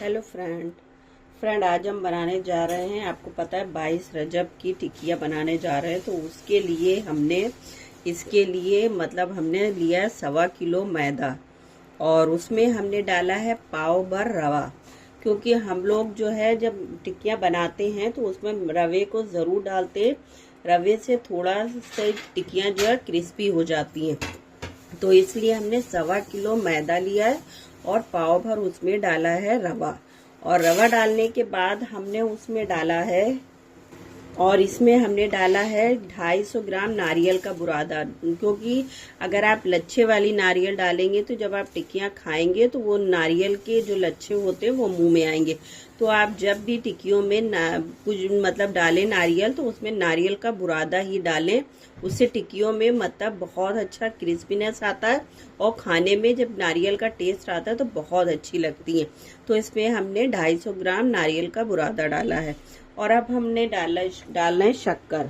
Hello friend आज हम बनाने जा रहे हैं, आपको पता है 22 रजब की टिकिया बनाने जा रहे हैं। तो उसके लिए हमने लिया है 1.25 किलो मैदा और उसमें हमने डाला है पाव भर रवा, क्योंकि हम लोग जो है जब टिकिया बनाते हैं तो उसमें रवे को ज़रूर डालते हैं। रवे से थोड़ा सा टिकियाँ जो है क्रिस्पी हो जाती हैं, तो इसलिए हमने 1.25 किलो मैदा लिया है और पाव भर उसमें डाला है रवा। और रवा डालने के बाद हमने उसमें डाला है और इसमें हमने डाला है 250 ग्राम नारियल का बुरादा, क्योंकि अगर आप लच्छे वाली नारियल डालेंगे तो जब आप टिक्कियाँ खाएंगे तो वो नारियल के जो लच्छे होते हैं वो मुंह में आएंगे। तो आप जब भी टिक्कियों में कुछ डालें नारियल, तो उसमें नारियल का बुरादा ही डालें, उससे टिक्कियों में बहुत अच्छा क्रिस्पीनेस आता है और खाने में जब नारियल का टेस्ट आता है तो बहुत अच्छी लगती है। तो इसमें हमने 250 ग्राम नारियल का बुरादा डाला है और अब हमने डालना है शक्कर।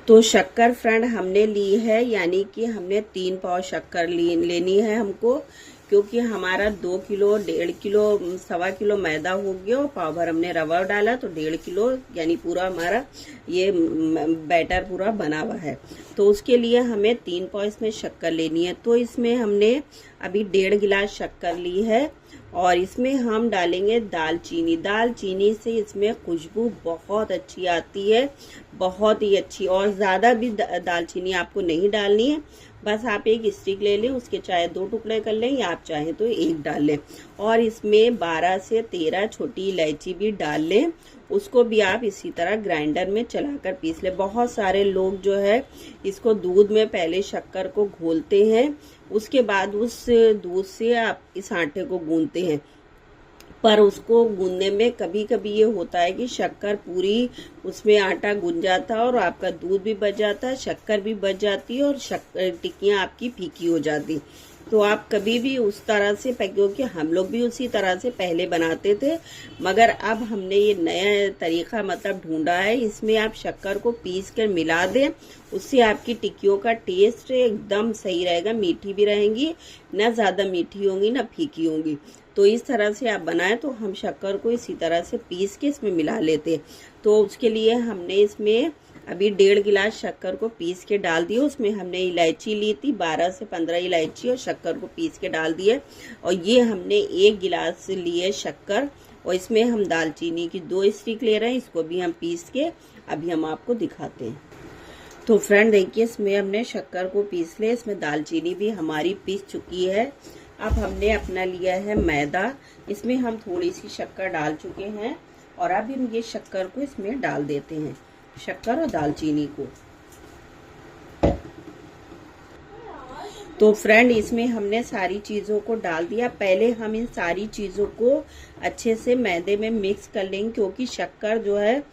तो शक्कर फ्रेंड हमने ली है, यानी कि हमने 3 पाव शक्कर लेनी है हमको, क्योंकि हमारा 2 किलो 1.5 किलो 1.25 किलो मैदा हो गया और पाव भर हमने रवा डाला, तो 1.5 किलो यानी पूरा हमारा ये बैटर पूरा बना हुआ है। तो उसके लिए हमें 3 पाव इसमें शक्कर लेनी है। तो इसमें हमने अभी 1.5 गिलास शक्कर ली है और इसमें हम डालेंगे दालचीनी से इसमें खुशबू बहुत अच्छी आती है, बहुत ही अच्छी। और ज़्यादा भी दालचीनी आपको नहीं डालनी है, बस आप एक स्टिक ले लें, उसके चाहे 2 टुकड़े कर लें या आप चाहें तो 1 डाल लें। और इसमें 12 से 13 छोटी इलायची भी डाल लें, उसको भी आप इसी तरह ग्राइंडर में चलाकर पीस लें। बहुत सारे लोग जो है इसको दूध में पहले शक्कर को घोलते हैं, उसके बाद उस दूध से आप इस आटे को गूंथते हैं, पर उसको गूंदने में कभी कभी ये होता है कि शक्कर पूरी उसमें आटा गूंज जाता है और आपका दूध भी बच जाता है, शक्कर भी बच जाती है और टिक्कियाँ आपकी फीकी हो जाती। तो आप कभी भी उस तरह से, क्योंकि हम लोग भी उसी तरह से पहले बनाते थे, मगर अब हमने ये नया तरीका ढूंढा है। इसमें आप शक्कर को पीस कर मिला दें, उससे आपकी टिक्कियों का टेस्ट एकदम सही रहेगा, मीठी भी रहेंगी, ना ज़्यादा मीठी होंगी ना फीकी होंगी। तो इस तरह से आप बनाएं। तो हम शक्कर को इसी तरह से पीस के इसमें मिला लेते हैं। तो उसके लिए हमने इसमें अभी 1.5 गिलास शक्कर को पीस के डाल दिया। उसमें हमने इलायची ली थी, 12 से 15 इलायची, और शक्कर को पीस के डाल दिए। और ये हमने 1 गिलास लिए शक्कर, और इसमें हम दालचीनी की 2 स्टिक ले रहे हैं, इसको भी हम पीस के अभी हम आपको दिखाते हैं। तो फ्रेंड देखिए, इसमें हमने शक्कर को पीस लिया, इसमें दालचीनी भी हमारी पीस चुकी है। अब हमने अपना लिया है मैदा, इसमें हम थोड़ी सी शक्कर डाल चुके हैं और अब हम ये शक्कर को इसमें डाल देते हैं, शक्कर और दालचीनी को। तो फ्रेंड इसमें हमने सारी चीज़ों को डाल दिया। पहले हम इन सारी चीज़ों को अच्छे से मैदे में मिक्स कर लेंगे, क्योंकि शक्कर जो है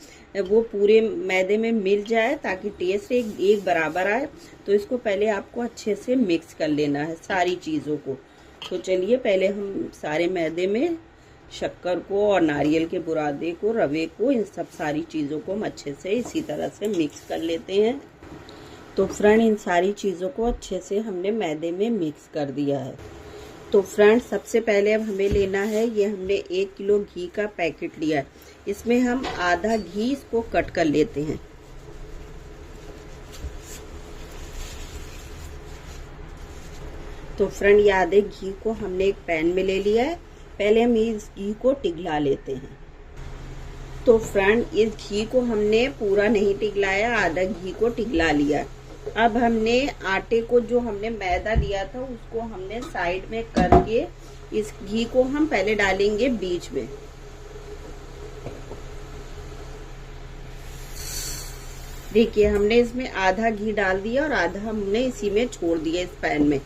वो पूरे मैदे में मिल जाए ताकि टेस्ट एक बराबर आए। तो इसको पहले आपको अच्छे से मिक्स कर लेना है सारी चीज़ों को। तो चलिए पहले हम सारे मैदे में शक्कर को और नारियल के बुरादे को, रवे को, इन सब सारी चीज़ों को हम अच्छे से इसी तरह से मिक्स कर लेते हैं। तो फ्रेंड इन सारी चीज़ों को अच्छे से हमने मैदे में मिक्स कर दिया है। तो फ्रेंड सबसे पहले अब हमें लेना है, ये हमने 1 किलो घी का पैकेट लिया है, इसमें हम आधा घी इसको कट कर लेते हैं। तो फ्रेंड ये आधे घी को हमने एक पैन में ले लिया है, पहले हम इस घी को पिघला लेते हैं। तो फ्रेंड इस घी को हमने पूरा नहीं पिघलाया, आधा घी को पिघला लिया। अब हमने आटे को, जो हमने मैदा लिया था, उसको हमने साइड में करके इस घी को हम पहले डालेंगे बीच में। देखिए हमने इसमें आधा घी डाल दिया और आधा हमने इसी में छोड़ दिया इस पैन में।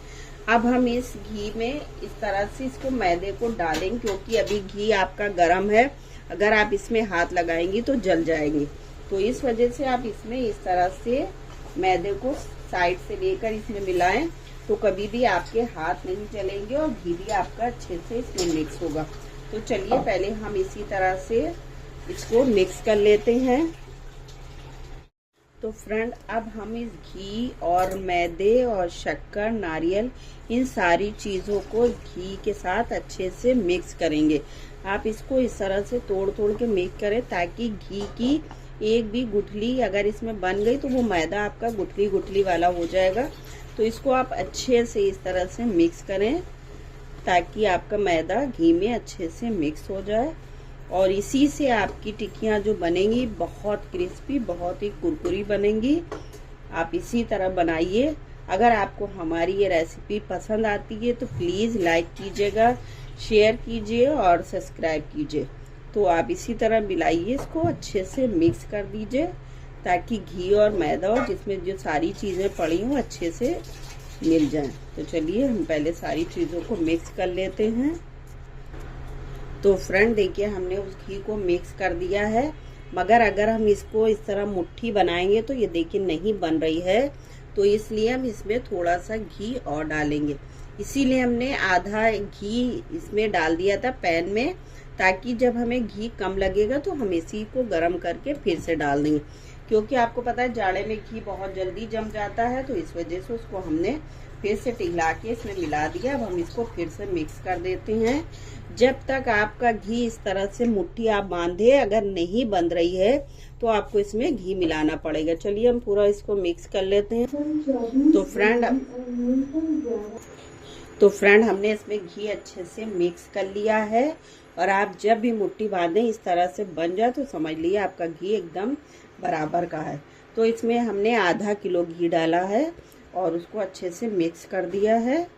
अब हम इस घी में इस तरह से इसको मैदे को डालेंगे, क्योंकि अभी घी आपका गर्म है, अगर आप इसमें हाथ लगाएंगी तो जल जाएंगी। तो इस वजह से आप इसमें इस तरह से मैदे को साइड से लेकर इसमें मिलाएं, तो कभी भी आपके हाथ नहीं जलेंगे और घी भी आपका अच्छे से इसमें मिक्स होगा। तो चलिए पहले हम इसी तरह से इसको मिक्स कर लेते हैं। तो फ्रेंड अब हम इस घी और मैदे और शक्कर, नारियल, इन सारी चीज़ों को घी के साथ अच्छे से मिक्स करेंगे। आप इसको इस तरह से तोड़ तोड़ के मिक्स करें ताकि घी की एक भी गुठली अगर इसमें बन गई तो वो मैदा आपका गुठली गुठली वाला हो जाएगा। तो इसको आप अच्छे से इस तरह से मिक्स करें ताकि आपका मैदा घी में अच्छे से मिक्स हो जाए। और इसी से आपकी टिक्कियाँ जो बनेंगी बहुत क्रिस्पी, बहुत ही कुरकुरी बनेंगी। आप इसी तरह बनाइए। अगर आपको हमारी ये रेसिपी पसंद आती है तो प्लीज़ लाइक कीजिएगा, शेयर कीजिए और सब्सक्राइब कीजिए। तो आप इसी तरह मिलाइए, इसको अच्छे से मिक्स कर दीजिए ताकि घी और मैदा और जिसमें जो सारी चीज़ें पड़ी हों अच्छे से मिल जाएं। तो चलिए हम पहले सारी चीज़ों को मिक्स कर लेते हैं। तो फ्रेंड देखिए हमने उस घी को मिक्स कर दिया है, मगर अगर हम इसको इस तरह मुट्ठी बनाएंगे तो ये देखिए नहीं बन रही है। तो इसलिए हम इसमें थोड़ा सा घी और डालेंगे। इसीलिए हमने आधा घी इसमें डाल दिया था पैन में, ताकि जब हमें घी कम लगेगा तो हम इसी को गर्म करके फिर से डाल देंगे। क्योंकि आपको पता है जाड़े में घी बहुत जल्दी जम जाता है, तो इस वजह से उसको हमने फिर से पिघला के इसमें मिला दिया। अब हम इसको फिर से मिक्स कर देते हैं। जब तक आपका घी इस तरह से मुट्ठी आप बांधे अगर नहीं बन रही है तो आपको इसमें घी मिलाना पड़ेगा। चलिए हम पूरा इसको मिक्स कर लेते हैं। तो फ्रेंड हमने इसमें घी अच्छे से मिक्स कर लिया है। और आप जब भी मुट्ठी बांधें इस तरह से बन जाए तो समझ लीजिए आपका घी एकदम बराबर का है। तो इसमें हमने आधा किलो घी डाला है और उसको अच्छे से मिक्स कर दिया है।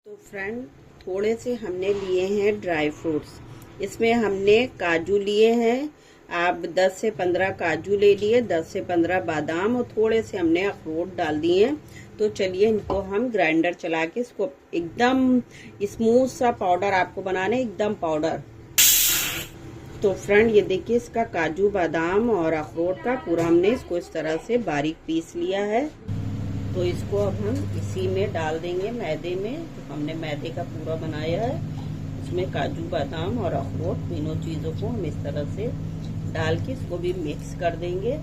तो फ्रेंड थोड़े से हमने लिए हैं ड्राई फ्रूट्स। इसमें हमने काजू लिए हैं, आप 10 से 15 काजू ले लिए, 10 से 15 बादाम और थोड़े से हमने अखरोट डाल दिए हैं। तो चलिए इनको हम ग्राइंडर चला के इसको एकदम स्मूथ सा पाउडर आपको बनाना है, एकदम पाउडर। तो फ्रेंड ये देखिए इसका काजू, बादाम और अखरोट का पूरा हमने इसको इस तरह से बारीक पीस लिया है। तो इसको अब हम इसी में डाल देंगे मैदे में। तो हमने मैदे का पूरा बनाया है, इसमें काजू, बादाम और अखरोट तीनों चीज़ों को हम इस तरह से डाल के इसको भी मिक्स कर देंगे।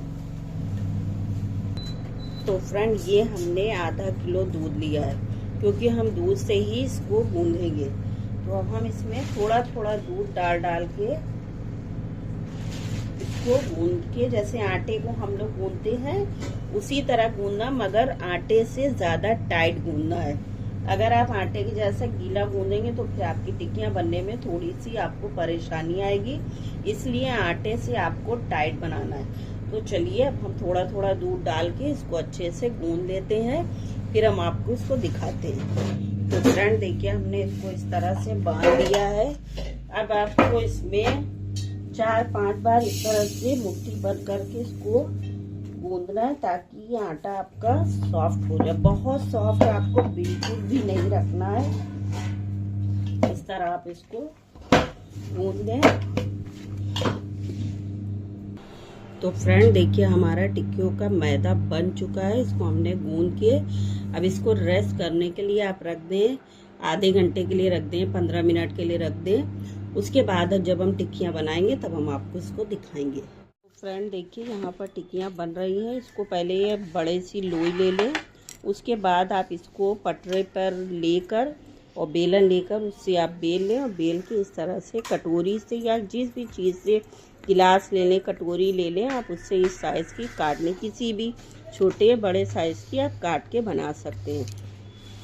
तो फ्रेंड ये हमने आधा किलो दूध लिया है, क्योंकि हम दूध से ही इसको गूंदेंगे। तो अब हम इसमें थोड़ा थोड़ा दूध डाल के इसको गूंद के, जैसे आटे को हम लोग गूंदते हैं उसी तरह गूंदना, मगर आटे से ज़्यादा टाइट गूंदना है। अगर आप आटे के जैसा गीला गूंदेंगे तो फिर आपकी टिक्कियाँ बनने में थोड़ी सी आपको परेशानी आएगी, इसलिए आटे से आपको टाइट बनाना है। तो चलिए अब हम थोड़ा थोड़ा दूध डाल के इसको अच्छे से गूंद लेते हैं, फिर हम आपको इसको दिखाते हैं। तो फ्रेंड देखिए हमने इसको इस तरह से बांध दिया है। अब आपको इसमें 4-5 बार इस तरह से मुट्ठी भर करके इसको गूंदना है ताकि ये आटा आपका सॉफ्ट हो जाए। बहुत सॉफ्ट आपको बिल्कुल भी नहीं रखना है, इस तरह आप इसको गूंद लें। तो फ्रेंड देखिए हमारा टिक्कियों का मैदा बन चुका है। इसको हमने गूंद के अब इसको रेस्ट करने के लिए आप रख दें, आधे घंटे के लिए रख दें, 15 मिनट के लिए रख दें। उसके बाद जब हम टिक्कियाँ बनाएंगे तब हम आपको इसको दिखाएंगे। तो फ्रेंड देखिए यहाँ पर टिक्कियाँ बन रही हैं। इसको पहले ये बड़े सी लोई ले लें, उसके बाद आप इसको पटरे पर लेकर और बेलन लेकर उससे आप बेल लें और बेल के इस तरह से कटोरी से या जिस भी चीज़ से, गिलास ले लें, कटोरी ले लें, आप उससे इस साइज़ की काटने, किसी भी छोटे बड़े साइज़ की आप काट के बना सकते हैं।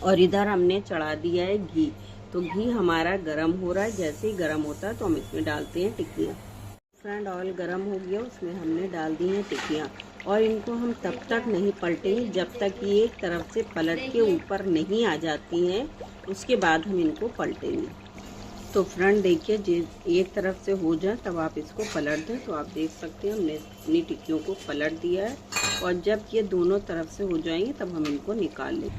और इधर हमने चढ़ा दिया है घी। तो घी हमारा गरम हो रहा है, जैसे ही गरम होता है तो हम इसमें डालते हैं टिक्कियाँ। फ्रेंड ऑयल गरम हो गया, उसमें हमने डाल दी हैं टिक्कियाँ और इनको हम तब तक नहीं पलटेंगे जब तक ये एक तरफ से पलट के ऊपर नहीं आ जाती हैं, उसके बाद हम इनको पलटेंगे। तो फ्रेंड देखिए एक तरफ से हो जाए तब आप इसको पलट दें। तो आप देख सकते हैं हमने अपनी टिक्कियों को पलट दिया है और जब ये दोनों तरफ से हो जाएंगे तब हम इनको निकाल लें।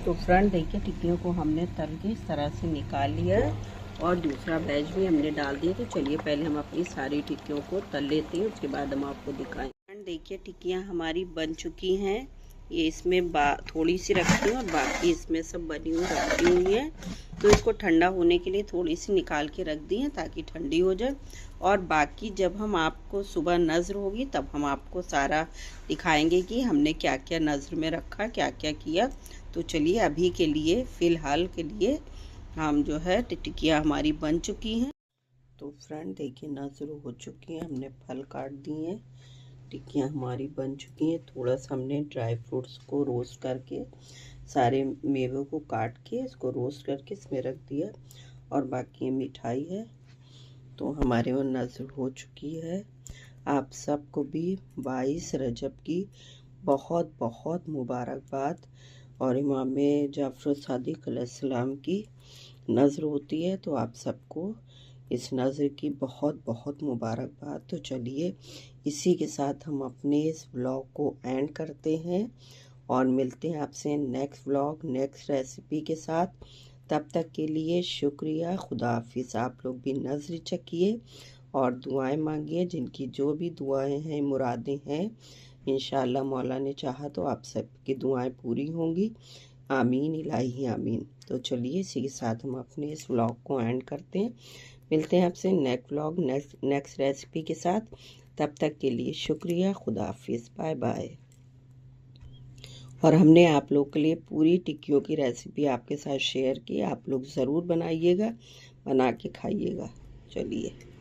तो फ्रेंड देखिए टिक्कियों को हमने तल के इस तरह से निकाल लिया है और दूसरा बैच भी हमने डाल दिया। तो चलिए पहले हम अपनी सारी टिक्कियों को तल लेते हैं, उसके बाद हम आपको दिखाएं। फ्रेंड देखिए टिक्कियाँ हमारी बन चुकी हैं, ये इसमें थोड़ी सी रखी है और बाकी इसमें सब बनी हुई रखी हुई है। तो इसको ठंडा होने के लिए थोड़ी सी निकाल के रख दी है ताकि ठंडी हो जाए। और बाकी जब हम आपको सुबह नज़र होगी तब हम आपको सारा दिखाएंगे कि हमने क्या क्या नज़र में रखा, क्या क्या किया। तो चलिए अभी के लिए फ़िलहाल के लिए हम जो है टिक्कियाँ हमारी बन चुकी हैं। तो फ्रेंड देखिए नज़र हो चुकी है, हमने फल काट दिए हैं, टिक्कियाँ हमारी बन चुकी हैं। थोड़ा सा हमने ड्राई फ्रूट्स को रोस्ट करके, सारे मेवों को काट के इसको रोस्ट करके इसमें रख दिया और बाकी मिठाई है। तो हमारे वो नज़र हो चुकी है। आप सबको भी 22 रजब की बहुत बहुत मुबारकबाद। और इमाम जाफ़र सादिक अलैहिस्सलाम की नज़र होती है, तो आप सबको इस नज़र की बहुत बहुत मुबारकबाद। तो चलिए इसी के साथ हम अपने इस व्लॉग को एंड करते हैं और मिलते हैं आपसे नेक्स्ट व्लॉग, नेक्स्ट रेसिपी के साथ। तब तक के लिए शुक्रिया, खुदा हाफिज़। आप लोग भी नज़र चखिए और दुआएं मांगिए, जिनकी जो भी दुआएं हैं, मुरादें हैं, इंशाअल्लाह मौला ने चाहा तो आप सबकी दुआएं पूरी होंगी। आमीन इलाही आमीन। तो चलिए इसी के साथ हम अपने इस व्लॉग को एंड करते हैं। मिलते हैं आपसे नेक्स्ट व्लॉग, नेक्स्ट रेसिपी के साथ। तब तक के लिए शुक्रिया, खुदा हाफिज़, बाय बाय। और हमने आप लोग के लिए पूरी टिक्कियों की रेसिपी आपके साथ शेयर की, आप लोग ज़रूर बनाइएगा, बना के खाइएगा। चलिए।